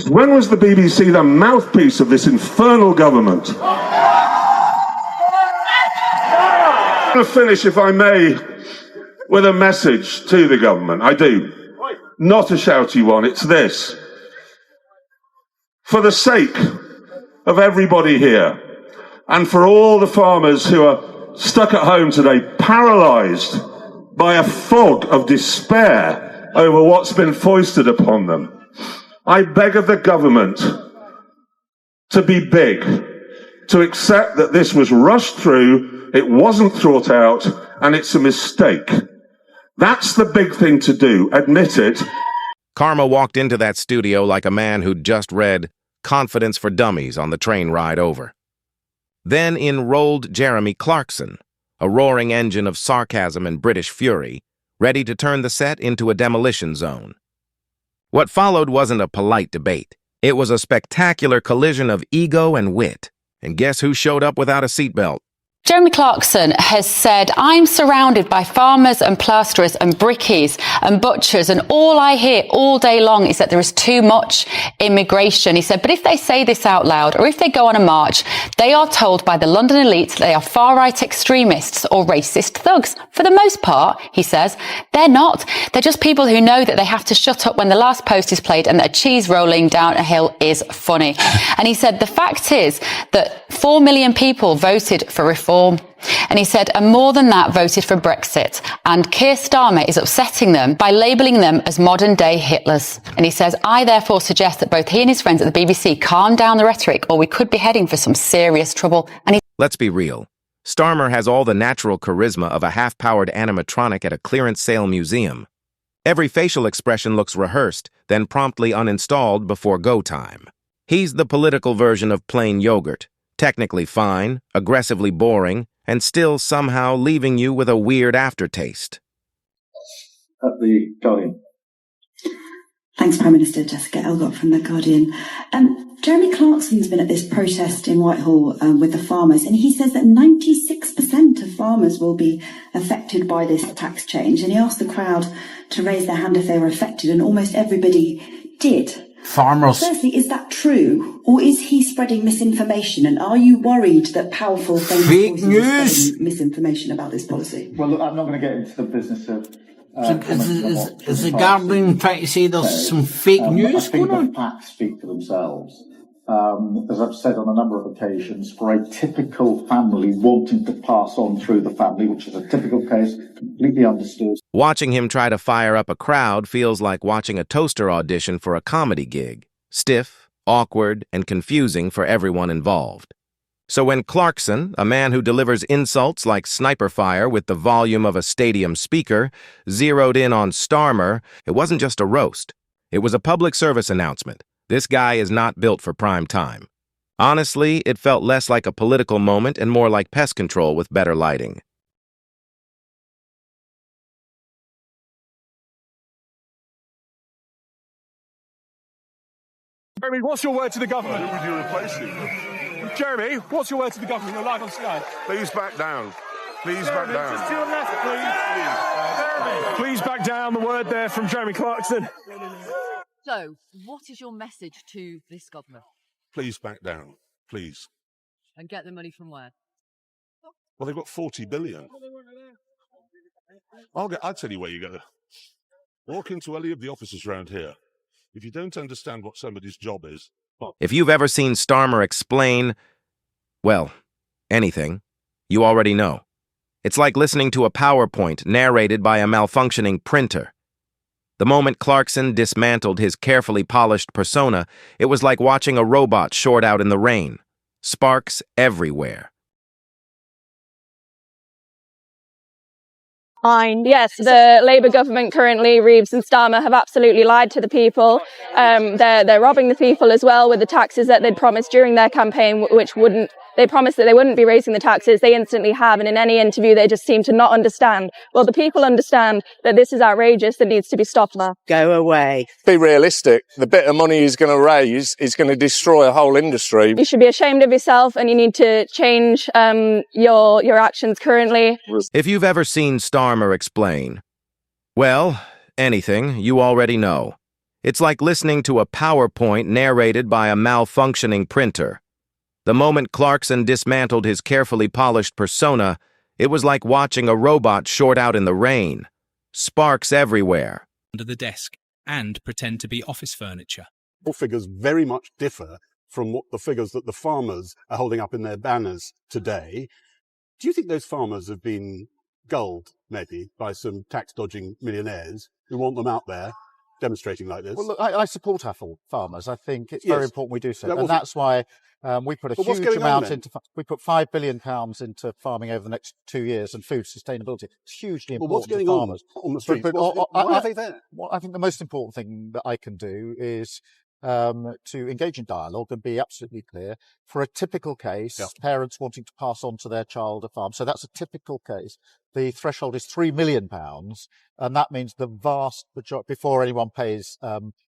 When was the BBC the mouthpiece of this infernal government? I'm going to finish, if I may, with a message to the government. I do. Not a shouty one, it's this. For the sake of everybody here, and for all the farmers who are stuck at home today, paralysed by a fog of despair over what's been foisted upon them, I beg of the government to be big, to accept that this was rushed through, it wasn't thought out, and it's a mistake. That's the big thing to do, admit it. Karma walked into that studio like a man who'd just read Confidence for Dummies on the train ride over. Then in rolled Jeremy Clarkson, a roaring engine of sarcasm and British fury, ready to turn the set into a demolition zone. What followed wasn't a polite debate. It was a spectacular collision of ego and wit. And guess who showed up without a seatbelt? Jeremy Clarkson has said, I'm surrounded by farmers and plasterers and brickies and butchers, and all I hear all day long is that there is too much immigration. He said, but if they say this out loud or if they go on a march, they are told by the London elite they are far-right extremists or racist thugs. For the most part, he says, they're not. They're just people who know that they have to shut up when the last post is played and that a cheese rolling down a hill is funny. And he said, the fact is that 4 million people voted for reform. And he said, and more than that voted for Brexit. And Keir Starmer is upsetting them by labelling them as modern-day Hitlers. And he says, I therefore suggest that both he and his friends at the BBC calm down the rhetoric, or we could be heading for some serious trouble. And Let's be real. Starmer has all the natural charisma of a half-powered animatronic at a clearance sale museum. Every facial expression looks rehearsed, then promptly uninstalled before go time. He's the political version of plain yogurt. Technically fine, aggressively boring, and still somehow leaving you with a weird aftertaste. At the Guardian. Thanks, Prime Minister. Jessica Elgott from The Guardian. Jeremy Clarkson's been at this protest in Whitehall with the farmers, and he says that 96% of farmers will be affected by this tax change. And he asked the crowd to raise their hand if they were affected, and almost everybody did. Farmers. Firstly, is that true, or is he spreading misinformation? And are you worried that powerful fake news are spreading misinformation about this policy? Well, look, I'm not going to get into the business of... Is the Guardian trying to say there's some fake news going on? I think the facts speak for themselves. As I've said on a number of occasions, for a typical family wanting to pass on through the family, which is a typical case, completely understood. Watching him try to fire up a crowd feels like watching a toaster audition for a comedy gig. Stiff, awkward, and confusing for everyone involved. So when Clarkson, a man who delivers insults like sniper fire with the volume of a stadium speaker, zeroed in on Starmer, it wasn't just a roast. It was a public service announcement. This guy is not built for prime time. Honestly, it felt less like a political moment and more like pest control with better lighting. Jeremy, what's your word to the government? Who would you replace him? Jeremy, what's your word to the government? You're live on Sky. Please back down. Please back down. Just to your left, please. Please back down. The word there from Jeremy Clarkson. So, what is your message to this government? Please back down. Please. And get the money from where? Well, they've got 40 billion. I'll tell you where you go. Walk into any of the offices around here. If you don't understand what somebody's job is... If you've ever seen Starmer explain, well, anything, you already know. It's like listening to a PowerPoint narrated by a malfunctioning printer. The moment Clarkson dismantled his carefully polished persona, it was like watching a robot short out in the rain. Sparks everywhere. Yes, the Labour government currently, Reeves and Starmer, have absolutely lied to the people. They're robbing the people as well with the taxes that they'd promised during their campaign, which wouldn't. They promised that they wouldn't be raising the taxes. They instantly have, and in any interview, they just seem to not understand. Well, the people understand that this is outrageous and needs to be stopped now. Go away. Be realistic. The bit of money he's going to raise is going to destroy a whole industry. You should be ashamed of yourself, and you need to change your actions currently. If you've ever seen Starmer explain, well, anything, you already know. It's like listening to a PowerPoint narrated by a malfunctioning printer. The moment Clarkson dismantled his carefully polished persona, it was like watching a robot short out in the rain. Sparks everywhere. Under the desk and pretend to be office furniture. All figures very much differ from what the figures that the farmers are holding up in their banners today. Do you think those farmers have been gulled, maybe, by some tax-dodging millionaires who want them out there demonstrating like this? Well, look, I support our farmers. I think it's very important we do so. And that's why we put a huge amount into, we put £5 billion into farming over the next 2 years and food sustainability. It's hugely important to farmers. On the streets? Why are they there? Well, I think the most important thing that I can do is to engage in dialogue and be absolutely clear. For a typical case, parents wanting to pass on to their child a farm. So that's a typical case. The threshold is £3 million, and that means the vast majority, before anyone pays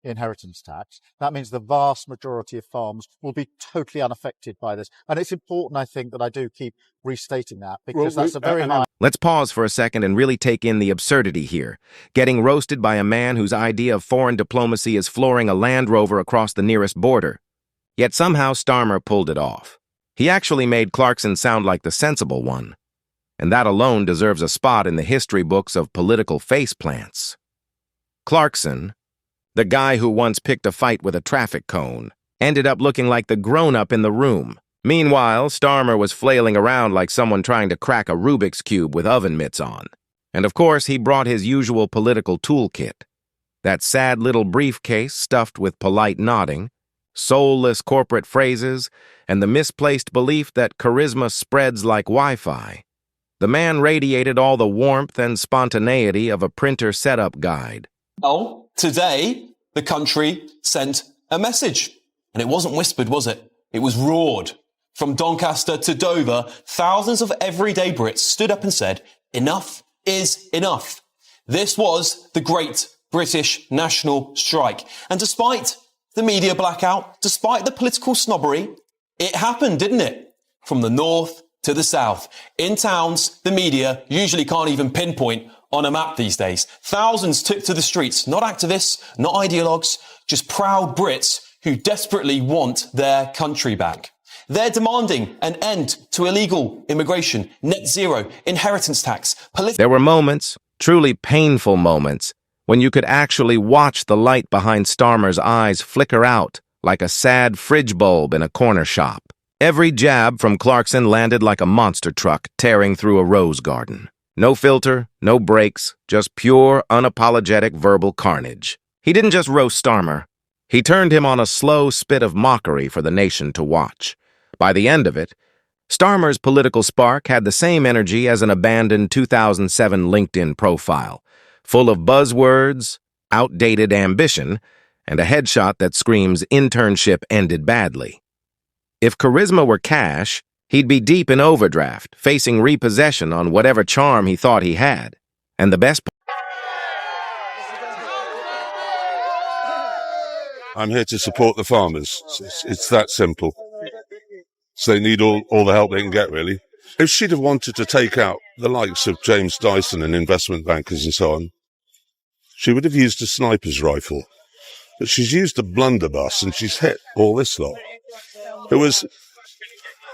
inheritance tax, that means the vast majority of farms will be totally unaffected by this. And it's important, I think, that I do keep restating that, because that's a very high... Let's pause for a second and really take in the absurdity here. Getting roasted by a man whose idea of foreign diplomacy is flooring a Land Rover across the nearest border. Yet somehow Starmer pulled it off. He actually made Clarkson sound like the sensible one. And that alone deserves a spot in the history books of political faceplants. Clarkson, the guy who once picked a fight with a traffic cone, ended up looking like the grown-up in the room. Meanwhile, Starmer was flailing around like someone trying to crack a Rubik's Cube with oven mitts on. And of course, he brought his usual political toolkit. That sad little briefcase stuffed with polite nodding, soulless corporate phrases, and the misplaced belief that charisma spreads like Wi-Fi. The man radiated all the warmth and spontaneity of a printer setup guide. Oh, today, the country sent a message. And it wasn't whispered, was it? It was roared. From Doncaster to Dover, thousands of everyday Brits stood up and said, enough is enough. This was the Great British National Strike. And despite the media blackout, despite the political snobbery, it happened, didn't it? From the north to the south. In towns, the media usually can't even pinpoint on a map these days. Thousands took to the streets, not activists, not ideologues, just proud Brits who desperately want their country back. They're demanding an end to illegal immigration, net zero, inheritance tax, There were moments, truly painful moments, when you could actually watch the light behind Starmer's eyes flicker out like a sad fridge bulb in a corner shop. Every jab from Clarkson landed like a monster truck tearing through a rose garden. No filter, no breaks, just pure, unapologetic verbal carnage. He didn't just roast Starmer. He turned him on a slow spit of mockery for the nation to watch. By the end of it, Starmer's political spark had the same energy as an abandoned 2007 LinkedIn profile, full of buzzwords, outdated ambition, and a headshot that screams internship ended badly. If charisma were cash, he'd be deep in overdraft, facing repossession on whatever charm he thought he had. And the best I'm here to support the farmers. It's that simple. So they need all the help they can get, really. If she'd have wanted to take out the likes of James Dyson and investment bankers and so on, she would have used a sniper's rifle. But she's used a blunderbuss and she's hit all this lot. It was,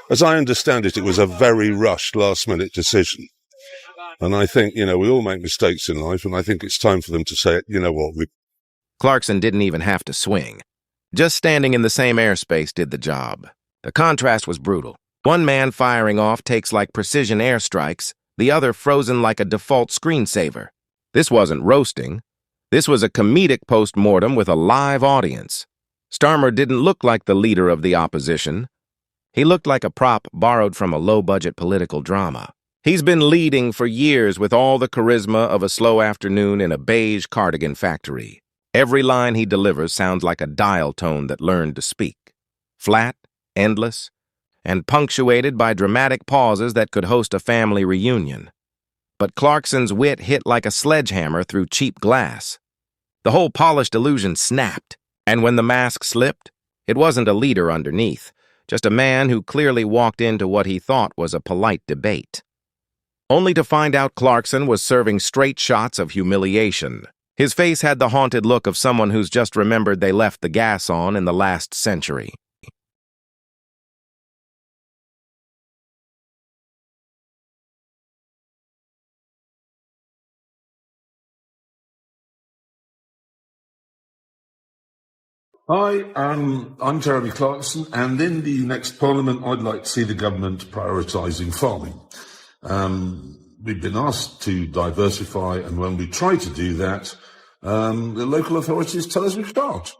as I understand it, it was a very rushed last-minute decision. And I think, we all make mistakes in life, and I think it's time for them to say, you know what, Clarkson didn't even have to swing. Just standing in the same airspace did the job. The contrast was brutal. One man firing off takes like precision airstrikes, the other frozen like a default screensaver. This wasn't roasting. This was a comedic post-mortem with a live audience. Starmer didn't look like the leader of the opposition. He looked like a prop borrowed from a low-budget political drama. He's been leading for years with all the charisma of a slow afternoon in a beige cardigan factory. Every line he delivers sounds like a dial tone that learned to speak. Flat, endless, and punctuated by dramatic pauses that could host a family reunion. But Clarkson's wit hit like a sledgehammer through cheap glass. The whole polished illusion snapped, and when the mask slipped, it wasn't a leader underneath, just a man who clearly walked into what he thought was a polite debate. Only to find out Clarkson was serving straight shots of humiliation. His face had the haunted look of someone who's just remembered they left the gas on in the last century. Hi, I'm Jeremy Clarkson, and in the next Parliament, I'd like to see the government prioritising farming. We've been asked to diversify, and when we try to do that, the local authorities tell us we can't.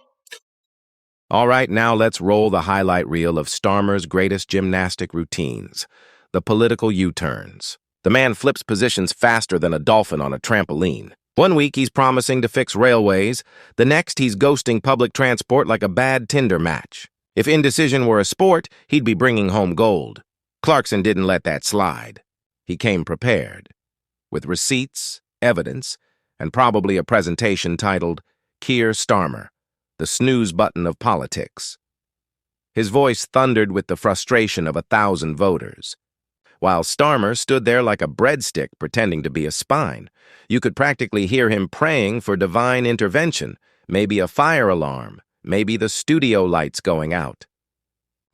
All right, now let's roll the highlight reel of Starmer's greatest gymnastic routines, the political U-turns. The man flips positions faster than a dolphin on a trampoline. One week he's promising to fix railways, the next he's ghosting public transport like a bad Tinder match. If indecision were a sport, he'd be bringing home gold. Clarkson didn't let that slide. He came prepared, with receipts, evidence, and probably a presentation titled Keir Starmer, the snooze button of politics. His voice thundered with the frustration of 1,000 voters. While Starmer stood there like a breadstick pretending to be a spine, you could practically hear him praying for divine intervention, maybe a fire alarm, maybe the studio lights going out.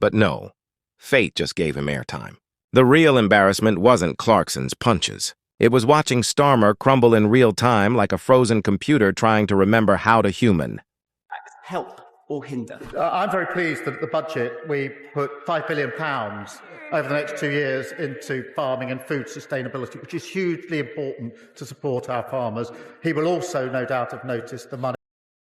But no, fate just gave him airtime. The real embarrassment wasn't Clarkson's punches. It was watching Starmer crumble in real time like a frozen computer trying to remember how to human. Help or hinder? I'm very pleased that the budget, we put £5 billion over the next 2 years into farming and food sustainability, which is hugely important to support our farmers. He will also, no doubt, have noticed the money